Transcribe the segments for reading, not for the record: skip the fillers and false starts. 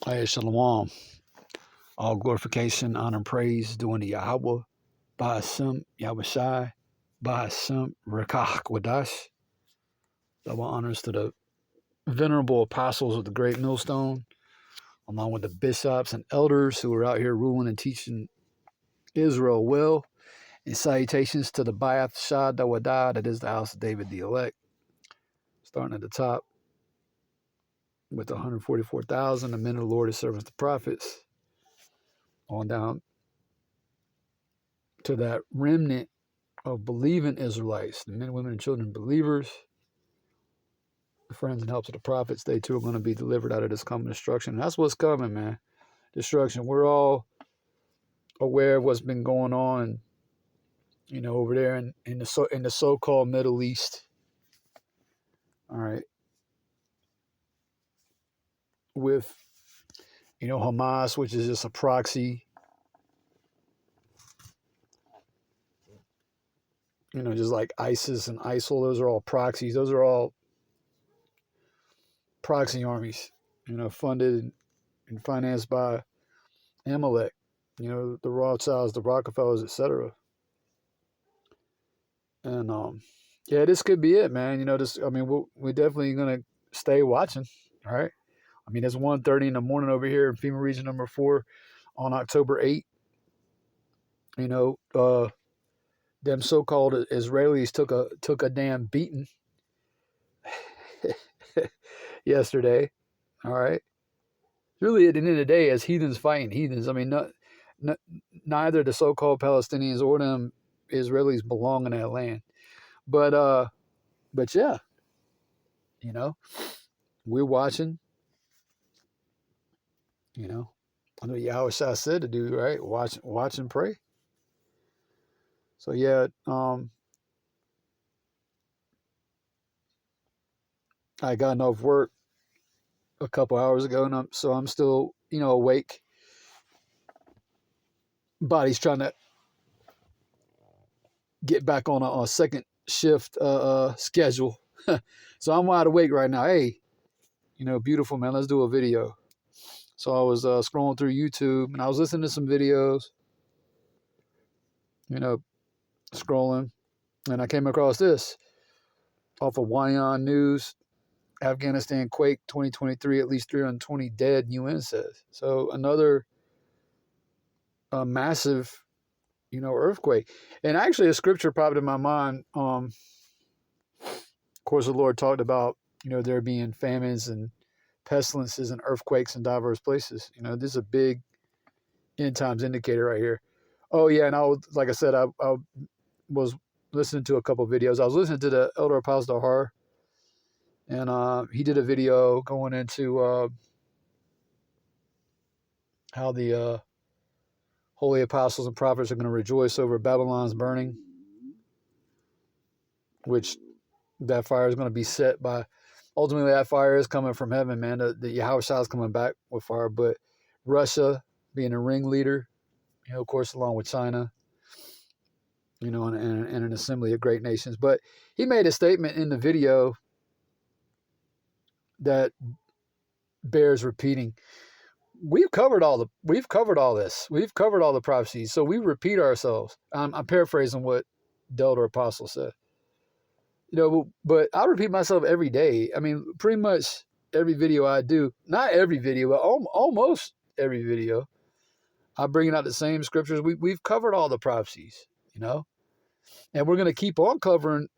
Hey, Shalom. All glorification, honor, and praise due unto Yahweh, Ba'asem, Yahweh Shai, Ba'asem, Rekach Wadash. Double honors to the venerable apostles of the great millstone, along with the bishops and elders who are out here ruling and teaching Israel well. And salutations to the Ba'ath Shah Dawadah, that is the house of David the elect, starting at the top with the 144,000, the men of the Lord, his servants, the prophets, on down to that remnant of believing Israelites, the men, women, and children, believers, the friends and helps of the prophets. They too are going to be delivered out of this coming destruction. And that's what's coming, man. Destruction. We're all aware of what's been going on, over there in the so-called Middle East. All right, with Hamas, which is just a proxy. Just like ISIS and ISIL, those are all proxies. Those are all proxy armies, funded and financed by Amalek, the Rothschilds, the Rockefellers, etc. And yeah, this could be it, man. We're definitely gonna stay watching. All right. It's 1:30 in the morning over here in FEMA region number 4 on October 8th. Them so-called Israelis took a damn beating yesterday. All right. Really, at the end of the day, as heathens fighting heathens. Neither the so-called Palestinians or them Israelis belong in that land. But yeah, we're watching. I know Yahweh Shah said to do, right? Watch and pray. So yeah, I got off work a couple hours ago, and I'm still awake. Body's trying to get back on a second shift schedule. So I'm wide awake right now. Hey, beautiful man, let's do a video. So I was scrolling through YouTube and I was listening to some videos, scrolling, and I came across this off of Wyan News. Afghanistan quake 2023, at least 320 dead, UN says. So another massive, earthquake. And actually a scripture popped in my mind. Of course, the Lord talked about, there being famines and pestilences and earthquakes in diverse places. This is a big end times indicator right here. Oh yeah, and like I said, I was listening to a couple of videos. I was listening to the Elder Apostle Har, and he did a video going into how the holy apostles and prophets are going to rejoice over Babylon's burning, which that fire is going to be set by. Ultimately, that fire is coming from heaven, man. The Yahweh Shah is coming back with fire, but Russia being a ringleader, of course, along with China, and an assembly of great nations. But he made a statement in the video that bears repeating. We've covered all this. We've covered all the prophecies. So we repeat ourselves. I'm paraphrasing what the Elder Apostle said. But I repeat myself every day. Pretty much every video I do, not every video, but almost every video, I'm bringing out the same scriptures. We've covered all the prophecies, and we're going to keep on covering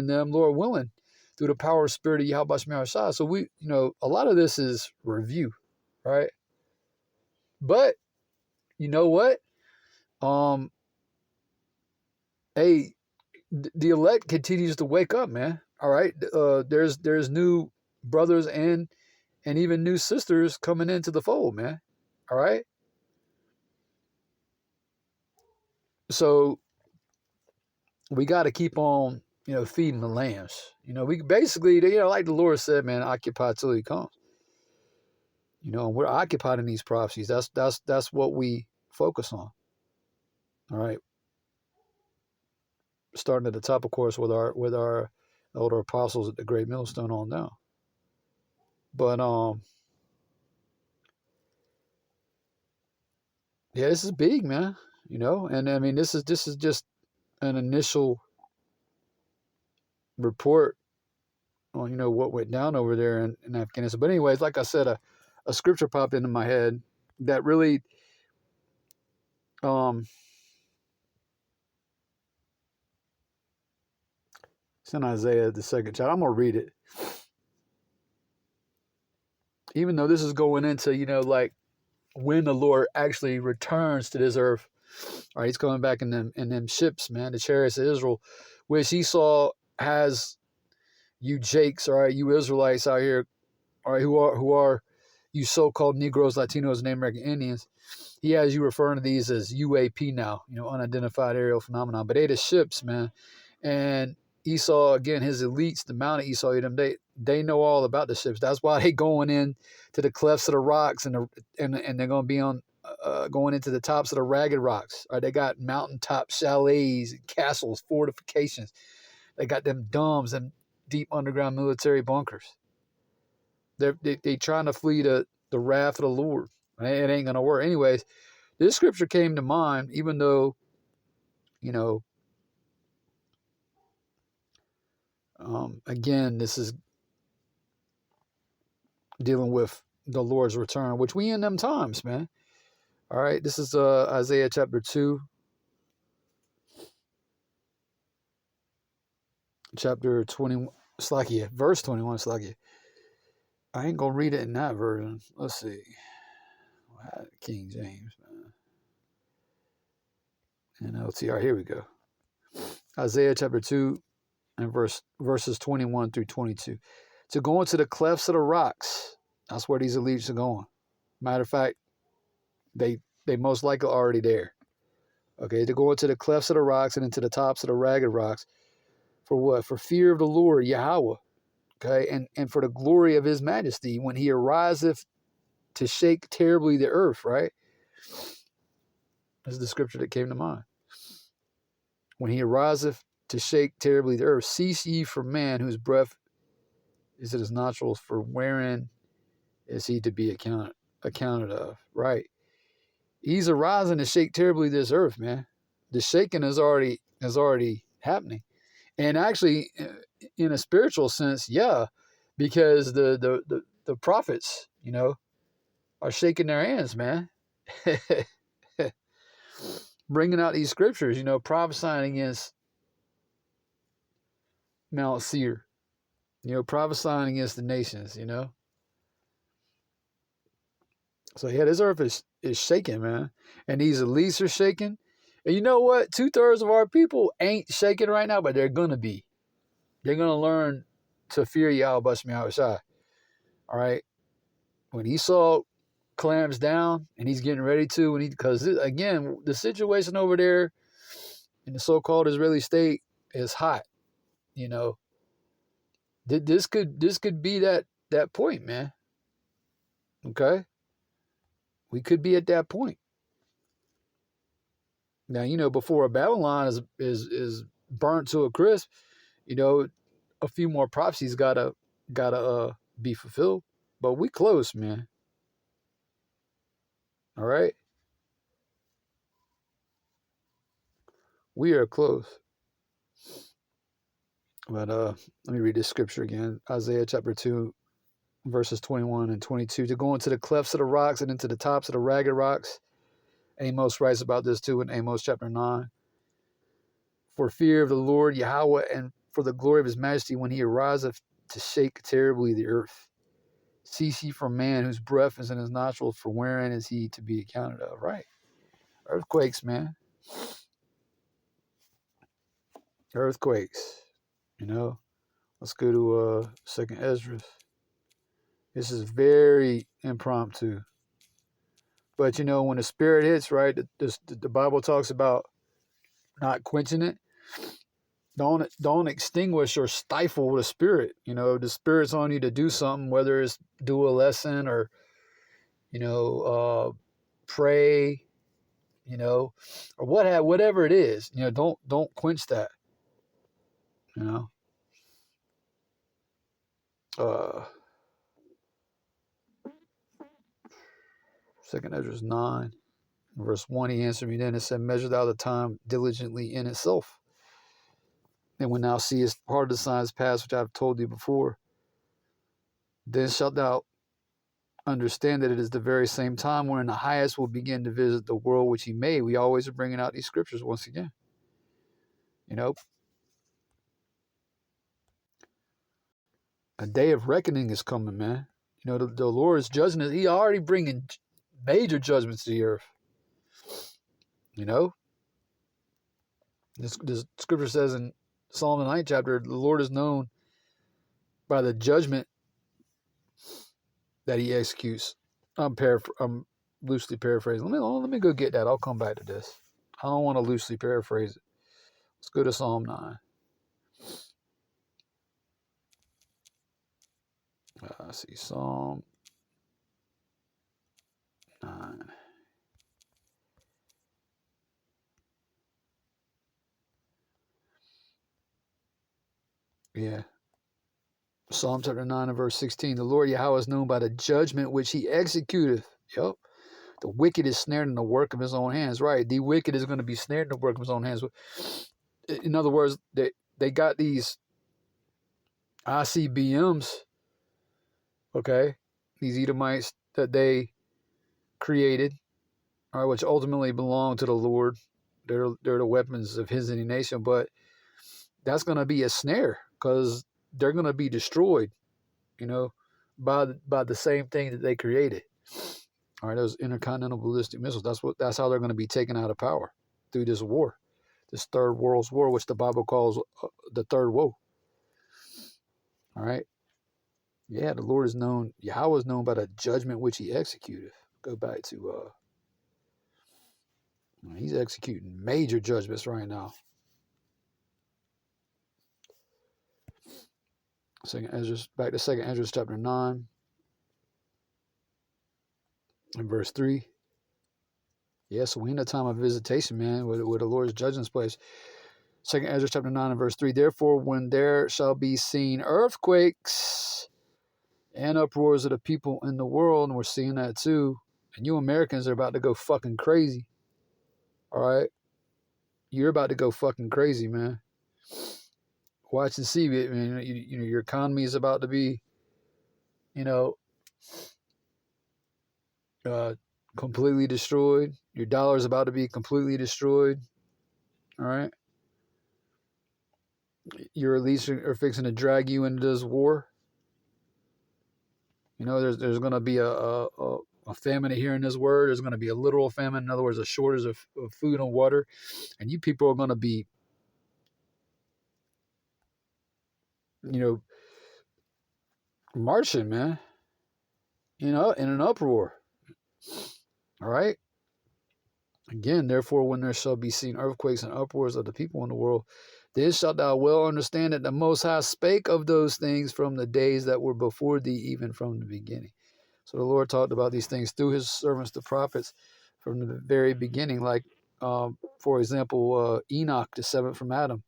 them, Lord willing, through the power of Spirit of Yahweh Shah. So we, a lot of this is review, right? But you know what? Hey, the elect continues to wake up, man. All right. There's new brothers and even new sisters coming into the fold, man. All right. So we got to keep on, feeding the lambs. We basically, like the Lord said, man, occupy till He comes. And we're occupied in these prophecies. That's what we focus on. All right. Starting at the top, of course, with our elder apostles at the Great Millstone on down. But Yeah, this is big, man. And I mean, this is just an initial report on what went down over there in Afghanistan. But anyways, like I said, a scripture popped into my head that really um it's in Isaiah the second chapter. I'm gonna read it, even though this is going into like when the Lord actually returns to this earth. All right, he's coming back in them ships, man, the chariots of Israel, which he saw has you Jakes, all right, you Israelites out here, all right, who are you so-called Negroes, Latinos, and American Indians. He has you referring to these as UAP now, unidentified aerial phenomenon. But they the ships, man. And Esau, again, his elites, the mounted Esau, they know all about the ships. That's why they going in to the clefts of the rocks and they're gonna be on going into the tops of the ragged rocks. All right, they got mountaintop chalets, castles, fortifications. They got them domes and deep underground military bunkers. They trying to flee the wrath of the Lord. It ain't gonna work. Anyways, this scripture came to mind, even though, you know, again, this is dealing with the Lord's return, which we in them times, man. All right, this is Isaiah chapter 2, chapter 20, Slakia, verse 21, Slakia. I ain't gonna read it in that version. Let's see. King James, man. NLTR, here we go. Isaiah chapter 2 and verses 21 through 22. To go into the clefts of the rocks. That's where these elites are going. Matter of fact, they most likely already there. Okay, to go into the clefts of the rocks and into the tops of the ragged rocks. For what? For fear of the Lord, Yahweh. Okay, and for the glory of his majesty, when he ariseth to shake terribly the earth, right? This is the scripture that came to mind. When he ariseth to shake terribly the earth, cease ye from man whose breath is in his nostrils, for wherein is he to be accounted of, right? He's arising to shake terribly this earth, man. The shaking is already happening. And actually, in a spiritual sense, yeah, because the prophets, are shaking their hands, man. Bringing out these scriptures, prophesying against Mount Seir, prophesying against the nations. So yeah, this earth is shaking, man. And these elites are shaking. And you know what? 2/3 of our people ain't shaking right now, but they're gonna be. They're gonna learn to fear Yahweh Bashmi outside. All right. When Esau clamps down and he's getting ready to, because again, the situation over there in the so-called Israeli state is hot. You know, this could be that point, man. Okay, we could be at that point. Now, before Babylon is burnt to a crisp, a few more prophecies gotta be fulfilled. But we close, man. All right, we are close. But let me read this scripture again. Isaiah chapter 2, verses 21 and 22. To go into the clefts of the rocks and into the tops of the ragged rocks. Amos writes about this too in Amos chapter 9. For fear of the Lord Yahweh and for the glory of his majesty when he ariseth to shake terribly the earth. Cease ye from man whose breath is in his nostrils, for wherein is he to be accounted of? Right. Earthquakes, man. Earthquakes. Let's go to Second Ezra. This is very impromptu. But when the spirit hits, right, the Bible talks about not quenching it. Don't extinguish or stifle the spirit. The spirit's on you to do something, whether it's do a lesson or pray, or whatever it is. Don't quench that. You know. Uh, Second Ezra 9. Verse 1, he answered me then and said, measure thou the time diligently in itself. And when thou seest part of the signs pass, which I have told thee before, then shalt thou understand that it is the very same time when the highest will begin to visit the world which he made. We always are bringing out these scriptures once again. You know, a day of reckoning is coming, man. You know, the Lord is judging it. He already bringing major judgments to the earth. You know, this scripture says in Psalm the 9th chapter, the Lord is known by the judgment that he executes. I'm loosely paraphrasing. Let me go get that. I'll come back to this. I don't want to loosely paraphrase it. Let's go to Psalm 9. I see Psalm 9. Yeah. Psalm chapter 9 and verse 16. The Lord Yahweh is known by the judgment which he executeth. Yep. The wicked is snared in the work of his own hands. Right. The wicked is going to be snared in the work of his own hands. In other words, they got these ICBMs, okay, these Edomites that they created, all right, which ultimately belong to the Lord. They're the weapons of his indignation, but that's going to be a snare because they're going to be destroyed, you know, by the same thing that they created. All right, those intercontinental ballistic missiles. That's how they're going to be taken out of power through this war, this third world's war, which the Bible calls the third woe. All right. Yeah, the Lord is known. Yahweh is known by the judgment which he executed. Go back to he's executing major judgments right now. Back to 2 Ezra chapter 9 and verse 3. Yeah, so we in a time of visitation, man, where the Lord's judgment's place. 2 Ezra chapter 9 and verse 3. Therefore, when there shall be seen earthquakes and uproars of the people in the world, and we're seeing that too, and you Americans are about to go fucking crazy. All right? You're about to go fucking crazy, man. Watch and see, man. You know, your economy is about to be, you know, completely destroyed. Your dollar is about to be completely destroyed. All right. Your elites are fixing to drag you into this war. You know, there's going to be a famine here in this word. There's going to be a literal famine. In other words, a shortage of food and water. And you people are going to be, you know, marching, man. You know, in an uproar. All right. Again, therefore, when there shall be seen earthquakes and uproars of the people in the world, then shalt thou well understand that the Most High spake of those things from the days that were before thee, even from the beginning. So the Lord talked about these things through his servants, the prophets, from the very beginning. Like, for example, Enoch, the seventh from Adam,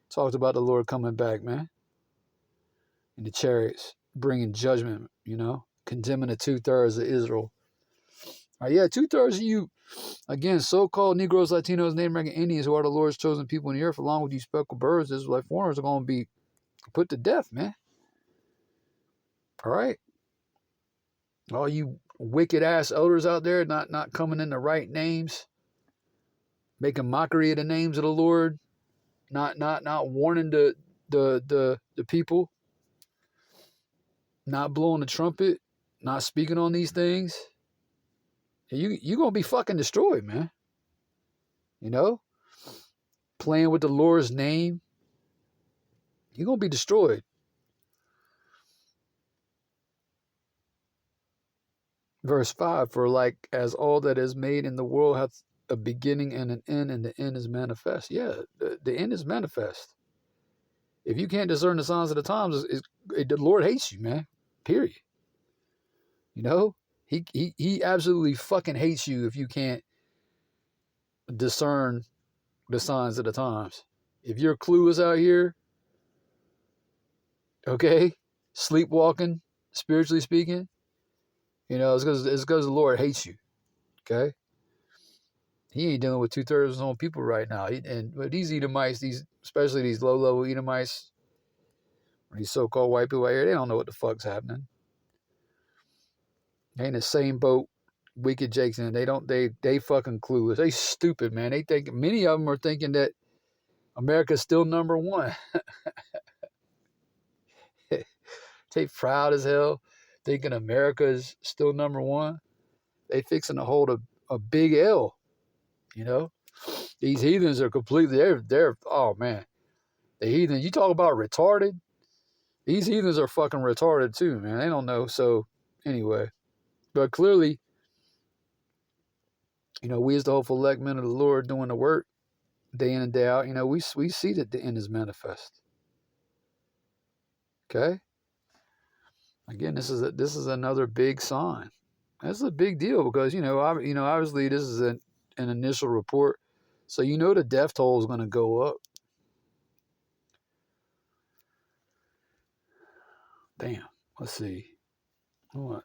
talked about the Lord coming back, man, in the chariots, bringing judgment, you know, condemning the 2/3 of Israel. Yeah, 2/3 of you, again, so-called Negroes, Latinos, Native American Indians, who are the Lord's chosen people in the earth, along with these speckled birds, Israelite foreigners, are going to be put to death, man. All right? All you wicked-ass elders out there not coming in the right names, making mockery of the names of the Lord, not warning the people, not blowing the trumpet, not speaking on these things. You're going to be fucking destroyed, man. You know? Playing with the Lord's name, you're going to be destroyed. Verse 5, for like as all that is made in the world hath a beginning and an end, and the end is manifest. Yeah, the end is manifest. If you can't discern the signs of the times, the Lord hates you, man. Period. You know? He absolutely fucking hates you if you can't discern the signs of the times. If you're clueless out here, okay, sleepwalking, spiritually speaking, you know, it's because the Lord hates you, okay? He ain't dealing with 2/3 of his own people right now. But these Edomites, especially these low-level Edomites, these so-called white people out here, they don't know what the fuck's happening. They in the same boat Wicked Jake's in. They fucking clueless. They stupid, man. They think, many of them are thinking that America's still number one. They proud as hell, thinking America is still number one. They fixing to hold a big L, you know? These heathens are completely, they're oh man. The heathens, you talk about retarded? These heathens are fucking retarded too, man. They don't know. So anyway, but clearly, we as the hopeful elect men of the Lord doing the work day in and day out, we see that the end is manifest. Okay? Again, this is another big sign. That's a big deal because obviously this is an initial report, so the death toll is going to go up. Damn. Let's see. What?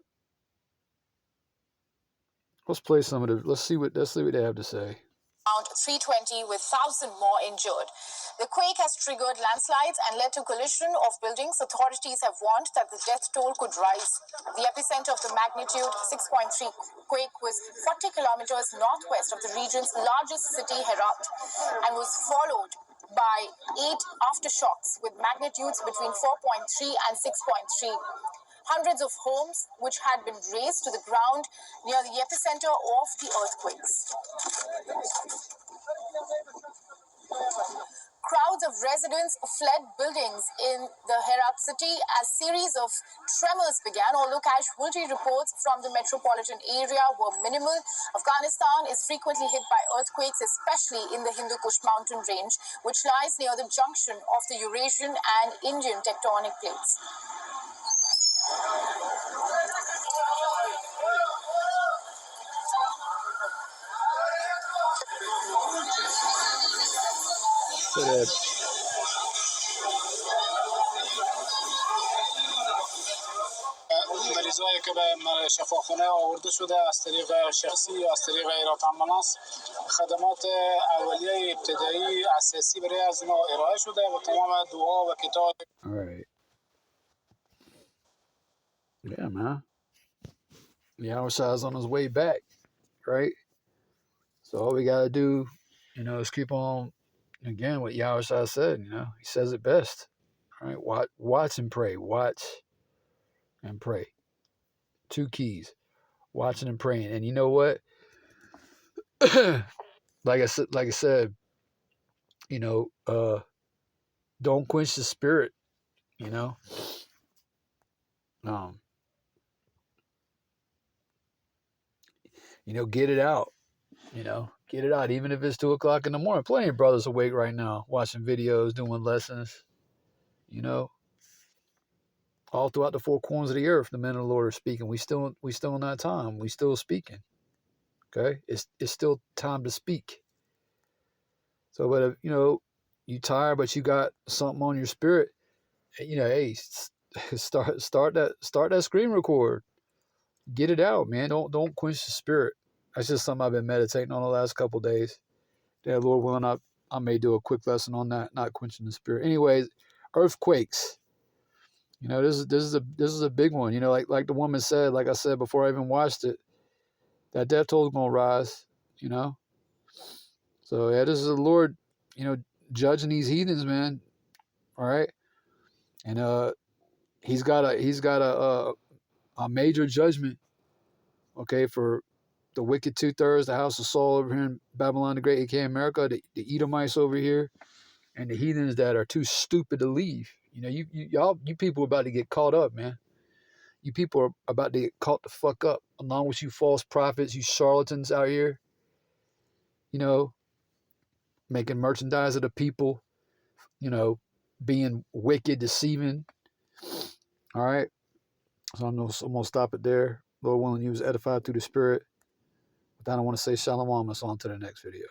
Let's play some of the. Let's see what they have to say. Around 320 with 1,000 more injured. The quake has triggered landslides and led to collision of buildings. Authorities have warned that the death toll could rise. The epicenter of the magnitude 6.3 quake was 40 kilometers northwest of the region's largest city, Herat, and was followed by 8 aftershocks with magnitudes between 4.3 and 6.3. Hundreds of homes, which had been razed to the ground near the epicenter of the earthquakes. Crowds of residents fled buildings in the Herat city as series of tremors began, although casualty reports from the metropolitan area were minimal. Afghanistan is frequently hit by earthquakes, especially in the Hindu Kush mountain range, which lies near the junction of the Eurasian and Indian tectonic plates. مریضایی که به شفاخانه آورده شده از طریق شخصی یا از طریق ایراد آمبولانس خدمات اولیه ابتدایی اساسی برای از ما ارائه شده و تمام دعا و کتاب. All right. Yeah, man. Yahweh's on his way back, right? So all we gotta do, is keep on again what Yahweh said. He says it best. All right, watch and pray. Watch and pray. 2 keys: watching and praying. And you know what? like I said, don't quench the spirit. Get it out. Get it out. Even if it's 2:00 in the morning. Plenty of brothers awake right now, watching videos, doing lessons. All throughout the 4 corners of the earth, the men of the Lord are speaking. We still in that time. We still speaking. Okay, it's still time to speak. So, but if you tired, but you got something on your spirit, hey, start that screen record. Get it out, man. Don't quench the spirit. That's just something I've been meditating on the last couple of days. Yeah, Lord willing, I may do a quick lesson on that, not quenching the spirit. Anyways, earthquakes. This is a big one. Like the woman said, like I said before I even watched it, that death toll is gonna rise. So yeah, this is the Lord, judging these heathens, man. All right, and he's got a major judgment. Okay, for the wicked 2/3, the house of Saul over here in Babylon the Great, aka America, the Edomites over here, and the heathens that are too stupid to leave. You people are about to get caught up, man. You people are about to get caught the fuck up, along with you false prophets, you charlatans out here, making merchandise of the people, being wicked, deceiving. All right. So I'm going to stop it there. Lord willing, you was edified through the Spirit. But I don't want to say shalom. Let's on to the next video.